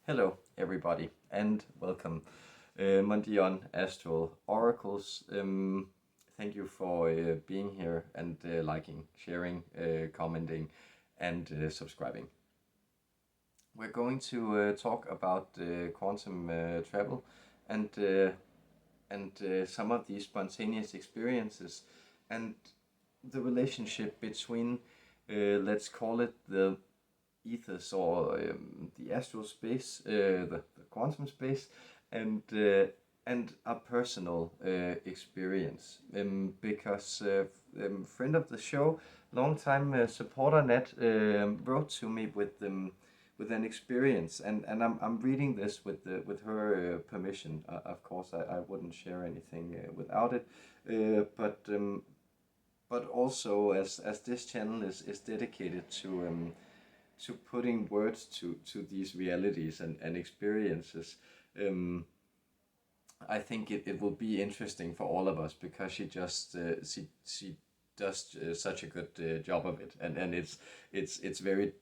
Hello, everybody, and welcome. Mondion Astral Oracles. Thank you for being here and liking, sharing, commenting, and subscribing. We're going to talk about quantum travel and some of these spontaneous experiences and the relationship between, let's call it the ethers or the astral space, the quantum space, and a personal experience. Because friend of the show, long-time supporter Nat, wrote to me with an experience, and I'm reading this with her permission. Of course, I wouldn't share anything without it, but also as this channel is dedicated to putting words to these realities and experiences. um, I think it will be interesting for all of us because she does such a good job of it, and it's very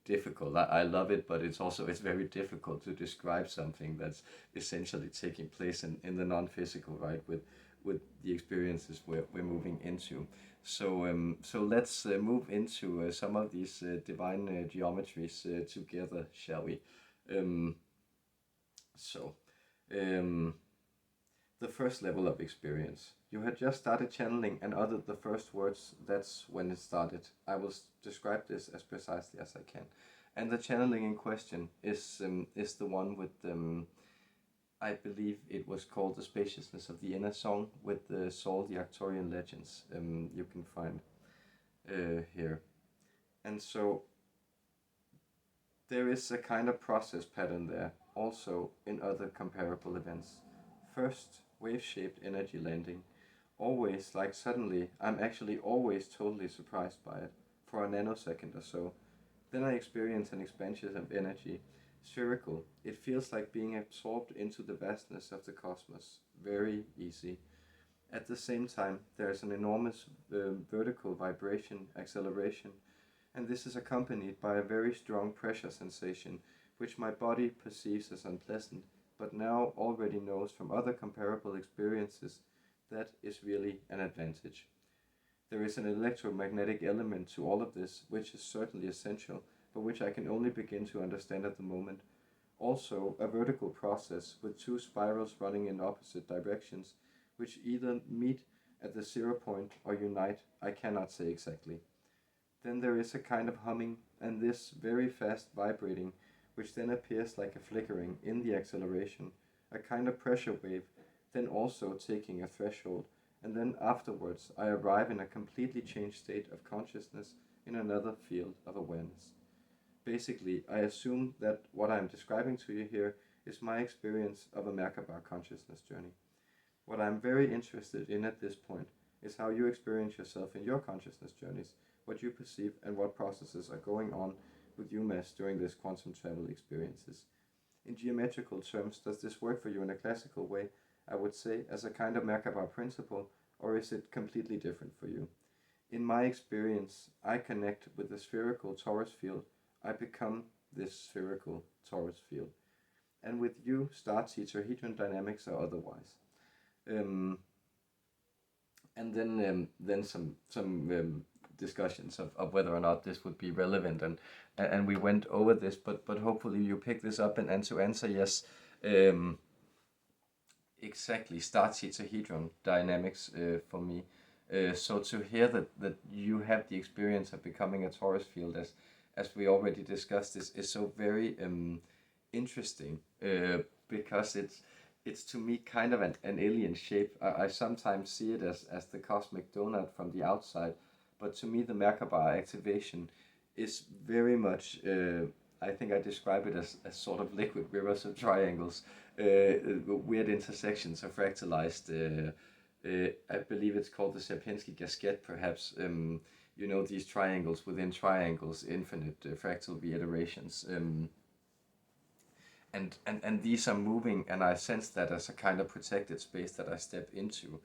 difficult. I love it, but it's very difficult to describe something that's essentially taking place in the non-physical, right? With the experiences we're moving into. So let's move into some of these divine geometries together, shall we? Um, so, um, the first level of experience. You had just started channeling and uttered the first words. That's when it started. I will describe this as precisely as I can. And the channeling in question is the one with I believe it was called The Spaciousness of the Inner Song with Saul the Arcturian Legends. You can find here. And so there is a kind of process pattern there, also in other comparable events. First, wave-shaped energy landing. Always, like suddenly, I'm actually always totally surprised by it, for a nanosecond or so. Then I experience an expansion of energy. Spherical. It feels like being absorbed into the vastness of the cosmos. Very easy. At the same time, there is an enormous vertical vibration, acceleration, and this is accompanied by a very strong pressure sensation, which my body perceives as unpleasant, but now already knows from other comparable experiences that is really an advantage. There is an electromagnetic element to all of this, which is certainly essential, but which I can only begin to understand at the moment. Also, a vertical process with two spirals running in opposite directions, which either meet at the 0 point or unite, I cannot say exactly. Then there is a kind of humming, and this very fast vibrating, which then appears like a flickering in the acceleration, a kind of pressure wave, then also taking a threshold, and then afterwards I arrive in a completely changed state of consciousness in another field of awareness. Basically, I assume that what I am describing to you here is my experience of a Merkaba consciousness journey. What I'm very interested in at this point is how you experience yourself in your consciousness journeys, what you perceive, and what processes are going on with you, Mass, during this quantum travel experiences. In geometrical terms, does this work for you in a classical way, I would say, as a kind of Merkaba principle, or is it completely different for you? In my experience, I connect with the spherical torus field. I become this spherical torus field. And with you, star tetrahedron dynamics are otherwise. Um, and then some discussions of whether or not this would be relevant, and we went over this, but hopefully you pick this up, and to answer yes, um, exactly, star tetrahedron dynamics for me. So to hear that you have the experience of becoming a torus field, as we already discussed, is so very interesting, because it's to me kind of an alien shape. I sometimes see it as the cosmic donut from the outside, but to me the Merkaba activation is very much, I think I describe it as sort of liquid rivers of triangles, weird intersections of fractalized, I believe it's called the Sierpinski gasket perhaps, these triangles within triangles, infinite fractal reiterations. And these are moving, and I sense that as a kind of protected space that I step into.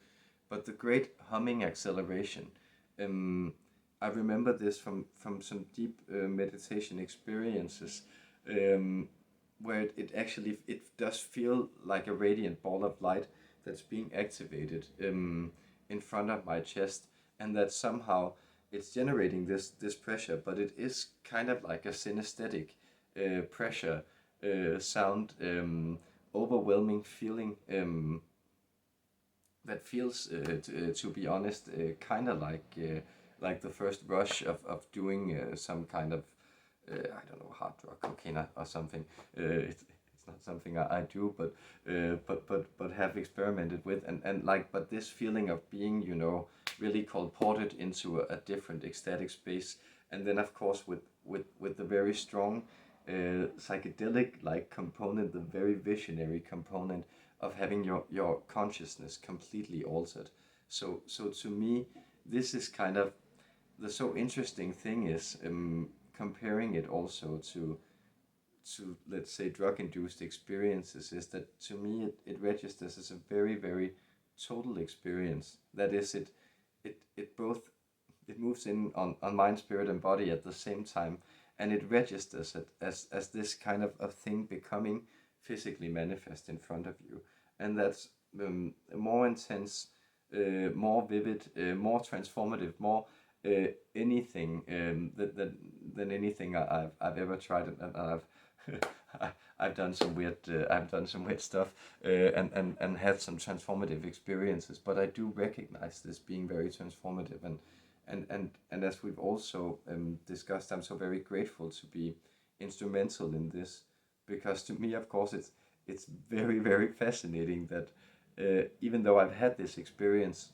But the great humming acceleration, um, I remember this from some deep meditation experiences. Um, where it actually it does feel like a radiant ball of light that's being activated in front of my chest, and that somehow it's generating this pressure, but it is kind of like a synesthetic pressure, sound, overwhelming feeling, that feels, to be honest, kind of like the first rush of doing some kind of I don't know, hard drug, cocaine or something. It's not something I do, but have experimented with, and like, but this feeling of being, really colported into a different ecstatic space, and then of course with the very strong psychedelic like component, the very visionary component of having your consciousness completely altered. So to me, this is kind of the so interesting thing is, comparing it also to let's say drug induced experiences, is that to me it registers as a very very total experience. That is, it both, it moves in on mind, spirit and body at the same time, and it registers it as this kind of thing becoming physically manifest in front of you. And that's more intense, more vivid, more transformative, more anything than anything I've ever tried, and I've I've done some weird stuff, and had some transformative experiences, but I do recognize this being very transformative, and as we've also discussed, I'm so very grateful to be instrumental in this, because to me, of course, it's very very fascinating that even though I've had this experience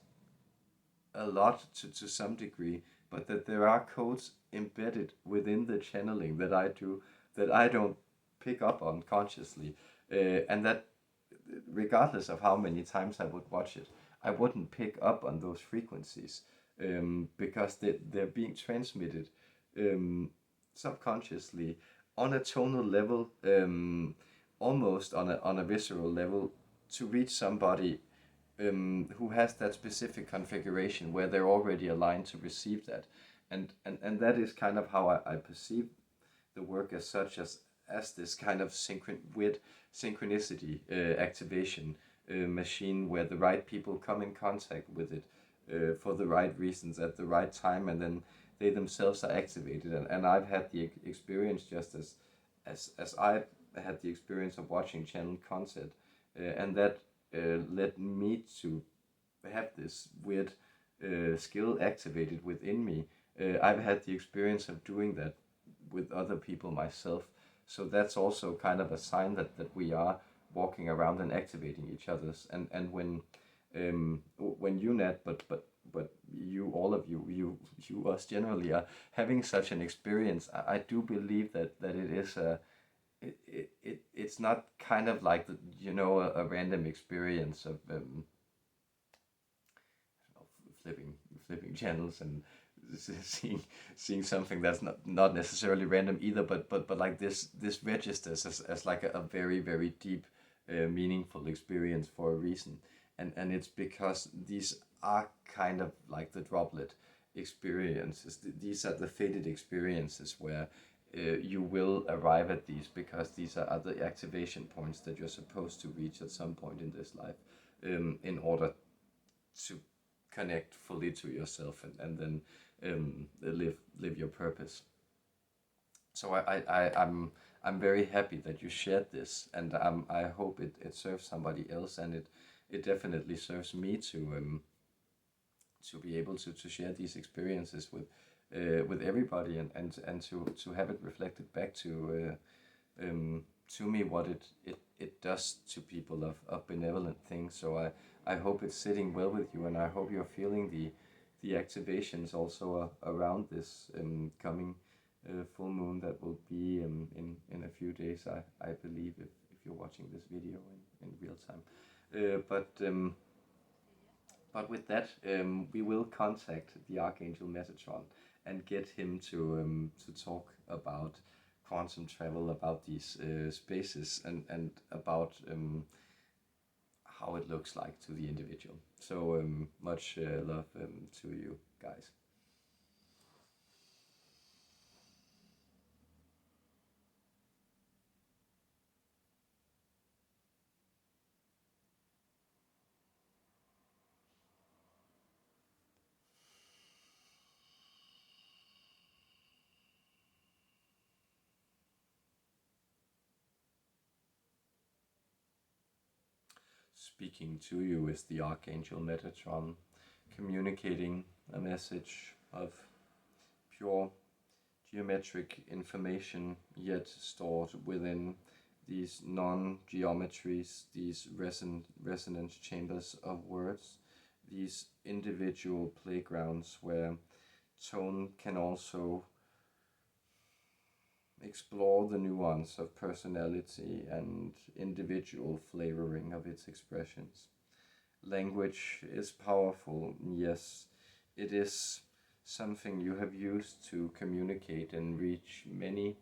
a lot to some degree, but that there are codes embedded within the channeling that I do that I don't pick up on consciously, and that regardless of how many times I would watch it, I wouldn't pick up on those frequencies, because they're being transmitted subconsciously on a tonal level, almost on a visceral level, to reach somebody who has that specific configuration where they're already aligned to receive that. And that is kind of how I perceive the work as such, as this kind of weird synchronicity activation machine, where the right people come in contact with it for the right reasons at the right time, and then they themselves are activated. And I've had the experience just as I had the experience of watching channeled content, and that led me to have this weird skill activated within me. I've had the experience of doing that with other people myself, so that's also kind of a sign that we are walking around and activating each other's. And when you, Nat, but you, all of you us generally, are having such an experience, I do believe that it is it's not kind of like a random experience of flipping channels and seeing something that's not necessarily random either, but like this registers as like a very very deep, meaningful experience for a reason, and it's because these are kind of like the droplet experiences. These are the fated experiences where you will arrive at these, because these are the activation points that you're supposed to reach at some point in this life, in order to connect fully to yourself, and then live your purpose. So I'm very happy that you shared this, and I hope it serves somebody else, and it definitely serves me to be able to share these experiences with everybody, and to have it reflected back to me what it does to people of benevolent things. So I hope it's sitting well with you, and I hope you're feeling the activations also around this coming full moon that will be in a few days, I believe, if you're watching this video in real time. But with that, we will contact the Archangel Metatron and get him to talk about quantum travel, about these spaces, and about how it looks like to the individual. So much love to you guys. speaking to you is the Archangel Metatron, communicating a message of pure geometric information, yet stored within these non-geometries, these resonance chambers of words, these individual playgrounds where tone can also explore the nuance of personality and individual flavoring of its expressions. Language is powerful, yes, it is something you have used to communicate and reach many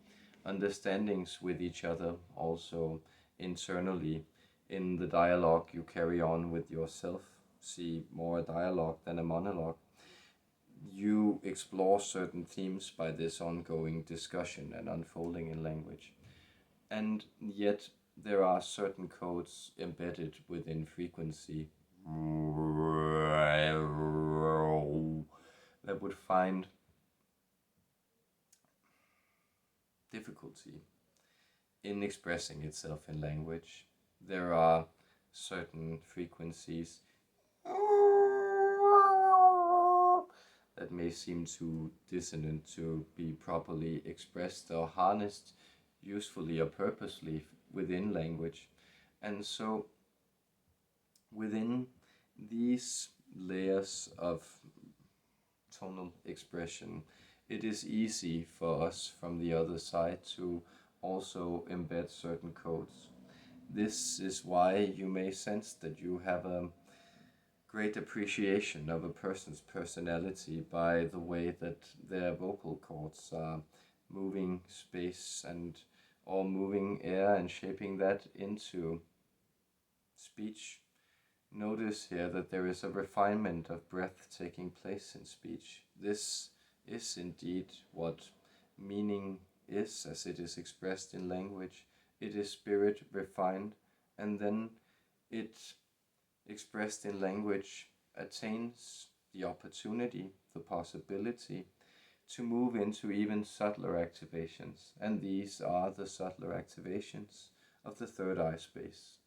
understandings with each other, also internally in the dialogue you carry on with yourself. See, more a dialogue than a monologue. You explore certain themes by this ongoing discussion and unfolding in language. And yet there are certain codes embedded within frequency that would find difficulty in expressing itself in language. There are certain frequencies that may seem too dissonant to be properly expressed or harnessed usefully or purposely within language. And so within these layers of tonal expression, it is easy for us from the other side to also embed certain codes. This is why you may sense that you have a great appreciation of a person's personality by the way that their vocal cords are moving space and or moving air and shaping that into speech. Notice here that there is a refinement of breath taking place in speech. This is indeed what meaning is as it is expressed in language. It is spirit refined, and then it expressed in language attains the opportunity, the possibility to move into even subtler activations, and these are the subtler activations of the third eye space.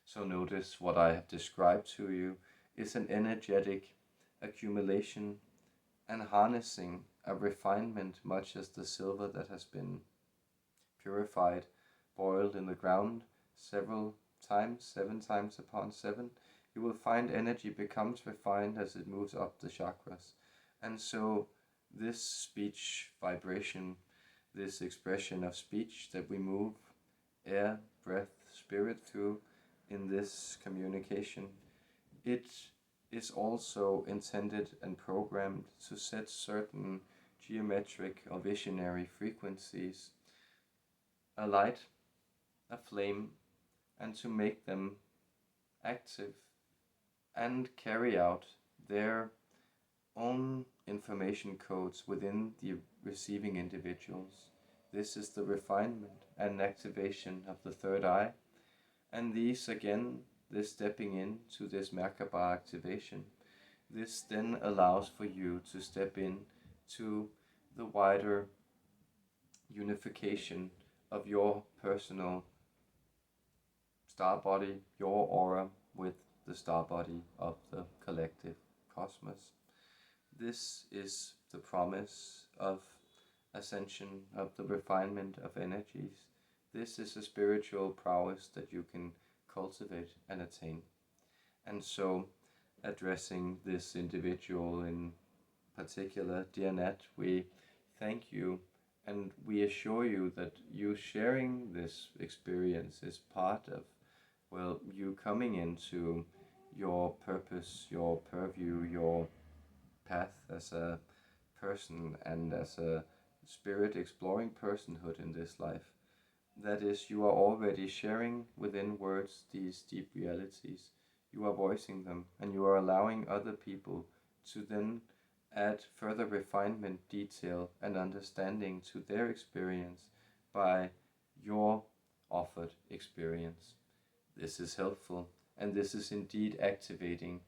So notice what I have described to you is an energetic accumulation and harnessing a refinement, much as the silver that has been purified, boiled in the ground several times, 7 times upon 7. You will find energy becomes refined as it moves up the chakras. And so this speech vibration, this expression of speech that we move air, breath, spirit through in this communication, it is also intended and programmed to set certain geometric or visionary frequencies alight, aflame, and to make them active and carry out their own information codes within the receiving individuals. This is the refinement and activation of the third eye, and these again, this stepping into this Merkaba activation, this then allows for you to step in to the wider unification of your personal star body, your aura, with the star body of the collective cosmos. This is the promise of ascension, of the refinement of energies. This is a spiritual prowess that you can cultivate and attain. And so, addressing this individual in particular, dear Nat, we thank you and we assure you that you sharing this experience is part of, well, you coming into your purpose, your purview, your path as a person and as a spirit exploring personhood in this life. That is, you are already sharing within words these deep realities. You are voicing them, and you are allowing other people to then add further refinement, detail, and understanding to their experience by your offered experience. This is helpful, and this is indeed activating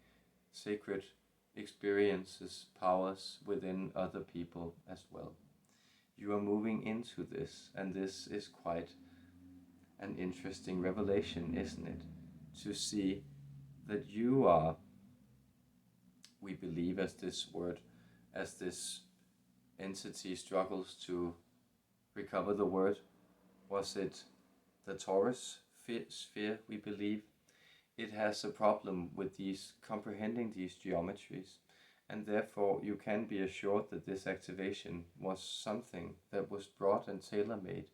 sacred experiences, powers within other people as well. You are moving into this, and this is quite an interesting revelation, isn't it? To see that you are, we believe, as this word, as this entity struggles to recover the word. Was it the Taurus sphere, we believe? It has a problem with these comprehending these geometries, and therefore you can be assured that this activation was something that was brought and tailor-made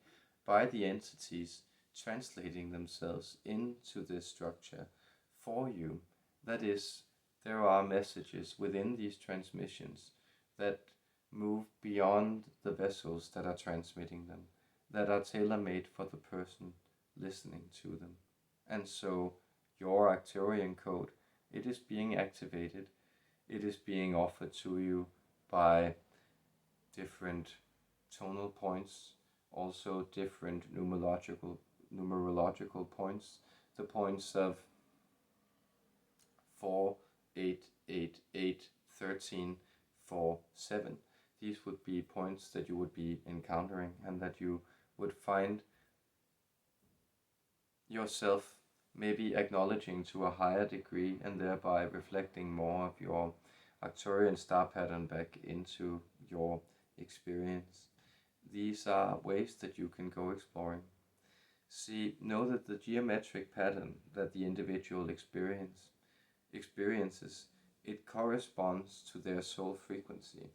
by the entities translating themselves into this structure for you. That is, there are messages within these transmissions that move beyond the vessels that are transmitting them, that are tailor-made for the person listening to them. And so your Arcturian code, it is being activated, it is being offered to you by different tonal points, also different numerological points, the points of 4, 8, 8, 8, 13, 4, 7. These would be points that you would be encountering and that you would find yourself maybe acknowledging to a higher degree, and thereby reflecting more of your Arcturian star pattern back into your experience. These are ways that you can go exploring. See, know that the geometric pattern that the individual experiences, it corresponds to their soul frequency.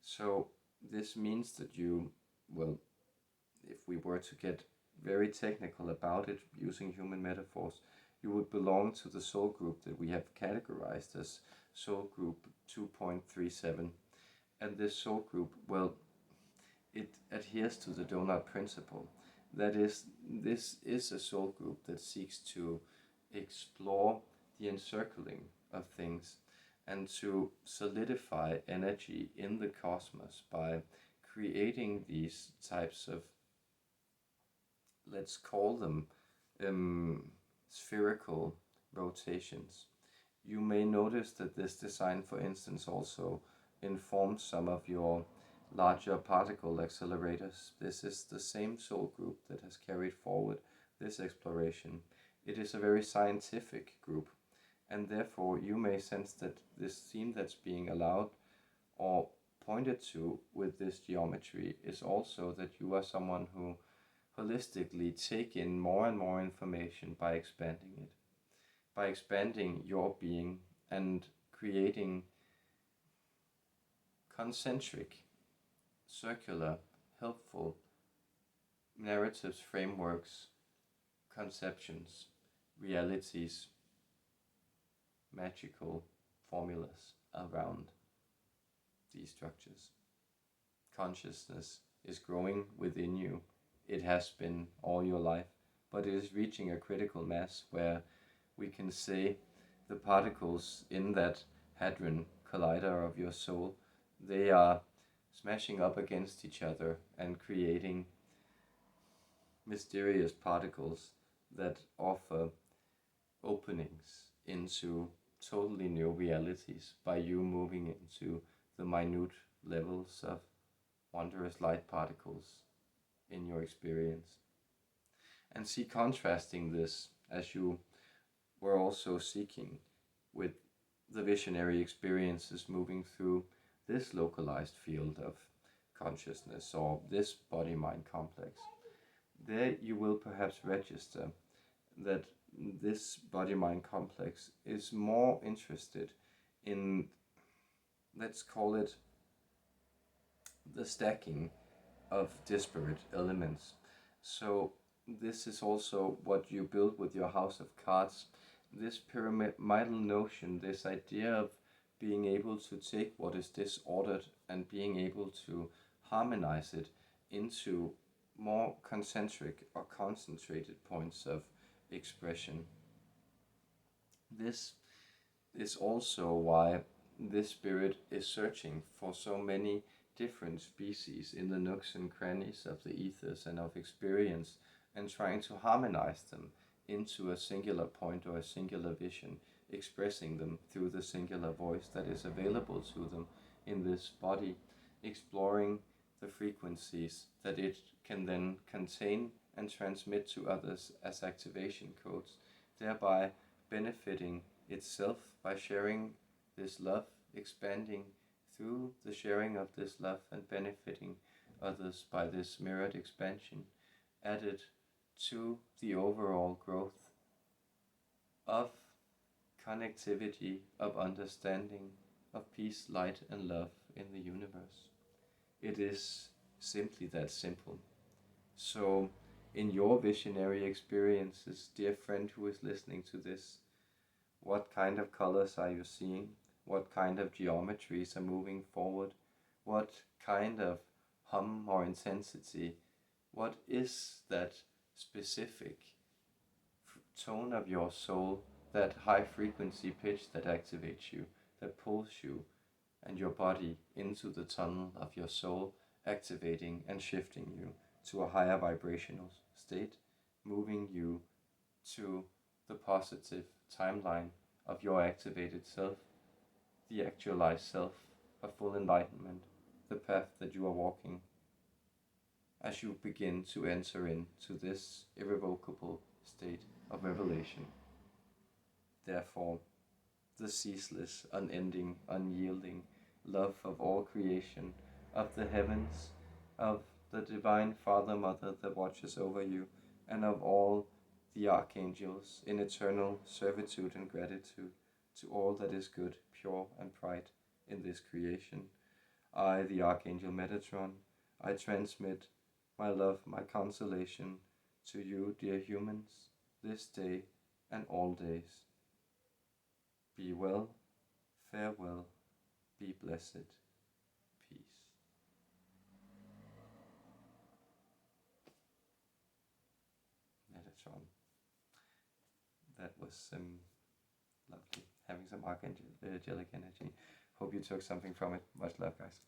So this means that you, well, if we were to get very technical about it using human metaphors, you would belong to the soul group that we have categorized as soul group 2.37. And this soul group, well, it adheres to the donut principle. That is, this is a soul group that seeks to explore the encircling of things and to solidify energy in the cosmos by creating these types of, let's call them spherical rotations. You may notice that this design, for instance, also informs some of your larger particle accelerators. This is the same soul group that has carried forward this exploration. It is a very scientific group, and therefore you may sense that this theme that's being allowed or pointed to with this geometry is also that you are someone who holistically take in more and more information by expanding it, by expanding your being and creating concentric, circular, helpful narratives, frameworks, conceptions, realities, magical formulas around these structures. Consciousness is growing within you. It has been all your life, but it is reaching a critical mass where we can say the particles in that hadron collider of your soul, they are smashing up against each other and creating mysterious particles that offer openings into totally new realities by you moving into the minute levels of wondrous light particles in your experience. And see, contrasting this, as you were also seeking with the visionary experiences moving through this localized field of consciousness or this body-mind complex, there you will perhaps register that this body-mind complex is more interested in, let's call it, the stacking of disparate elements. So this is also what you build with your house of cards, this pyramidal notion, this idea of being able to take what is disordered and being able to harmonize it into more concentric or concentrated points of expression. This is also why this spirit is searching for so many different species in the nooks and crannies of the ethers and of experience, and trying to harmonize them into a singular point or a singular vision, expressing them through the singular voice that is available to them in this body, exploring the frequencies that it can then contain and transmit to others as activation codes, thereby benefiting itself by sharing this love, expanding through the sharing of this love and benefiting others by this mirrored expansion, added to the overall growth of connectivity, of understanding, of peace, light, and love in the universe. It is simply that simple. So, in your visionary experiences, dear friend who is listening to this, what kind of colors are you seeing? What kind of geometries are moving forward? What kind of hum or intensity? What is that specific tone of your soul, that high frequency pitch that activates you, that pulls you and your body into the tunnel of your soul, activating and shifting you to a higher vibrational state, moving you to the positive timeline of your activated self, the actualized self, a full enlightenment, the path that you are walking as you begin to enter into this irrevocable state of revelation. Therefore, the ceaseless, unending, unyielding love of all creation, of the heavens, of the Divine Father Mother that watches over you, and of all the archangels in eternal servitude and gratitude to all that is good, pure, and bright in this creation. I, the Archangel Metatron, I transmit my love, my consolation to you, dear humans, this day and all days. Be well, farewell, be blessed, peace. Metatron. That was lovely, having some archangelic energy. Hope you took something from it. Much love, guys.